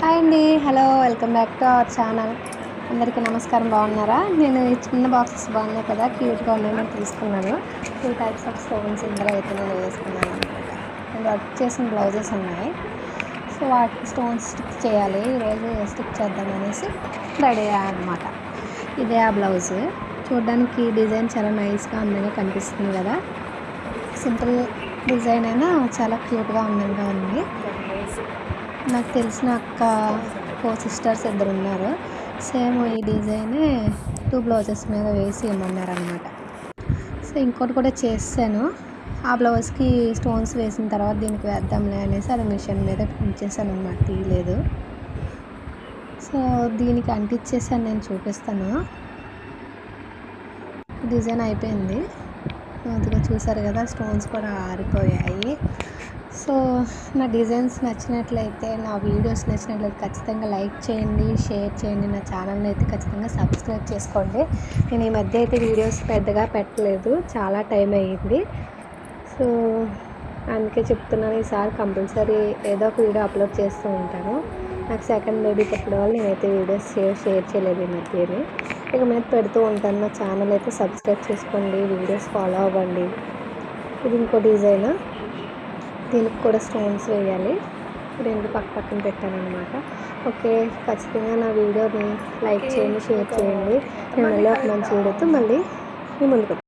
Hi అండి. Hello, welcome back to our channel. అందరికీ నమస్కారం. బాగున్నారా? నేను ఈ చిన్న బాక్సెస్ బాగున్నాయి కదా, క్యూట్గా ఉన్నాయని తీసుకున్నాను. 2 టైప్స్ ఆఫ్ స్టోన్స్ ఇందులో అయితే నేను వేసుకున్నాను అనమాట. నేను వర్క్ చేసిన బ్లౌజెస్ ఉన్నాయి. సో వాటికి స్టోన్స్ స్టిక్ చేయాలి. ఈరోజు స్టిక్ చేద్దాం అనేసి రెడీ అయ్యా అనమాట. ఇదే ఆ బ్లౌజ్. చూడడానికి డిజైన్ చాలా నైస్గా అందంగా కనిపిస్తుంది కదా. సింపుల్ డిజైన్ అయినా చాలా క్యూట్గా అందంగా ఉంది. నాకు తెలిసిన అక్క సిస్టర్స్ ఇద్దరు ఉన్నారు. సేమ్ ఈ డిజైనే 2 బ్లౌజెస్ మీద వేసి ఇమ్మన్నారనమాట. సో ఇంకోటి కూడా చేసాను. ఆ బ్లౌజ్కి స్టోన్స్ వేసిన తర్వాత దీనికి వేద్దాంలే అనేసి అది మిషన్ మీద ఉంచేసాను అనమాట, తీయలేదు. సో దీనికి అంటించేసాను, నేను చూపిస్తాను. డిజైన్ అయిపోయింది. అదిగా చూసారు కదా, స్టోన్స్ కూడా ఆరిపోయాయి. సో నా డిజైన్స్ నచ్చినట్లయితే, నా వీడియోస్ నచ్చినట్లయితే ఖచ్చితంగా లైక్ చేయండి, షేర్ చేయండి. నా ఛానల్ని అయితే ఖచ్చితంగా సబ్స్క్రైబ్ చేసుకోండి. నేను ఈ మధ్య అయితే వీడియోస్ పెద్దగా పెట్టలేదు, చాలా టైం అయ్యింది. సో అందుకే చెప్తున్నాను, ఈసారి కంపల్సరీ ఏదో ఒక వీడియో అప్లోడ్ చేస్తూ ఉంటాను. నాకు సెకండ్ బేబీ పుట్టడం వల్ల నేనైతే వీడియోస్ షేర్ చేయలేదు ఈ మధ్యనే. ఇక మీద పెడుతూ ఉంటాను. నా ఛానల్ అయితే సబ్స్క్రైబ్ చేసుకోండి, వీడియోస్ ఫాలో అవ్వండి. ఇది ఇంకో డిజైన్. దీనికి కూడా స్టోన్స్ వేయాలి. 2 పక్కన పెట్టాను అనమాట. ఓకే, ఖచ్చితంగా నా వీడియోని లైక్ చేయండి, షేర్ చేయండి. నేను మళ్ళీ ఒక మంచి వీడియోతో మళ్ళీ మీ ముందుకు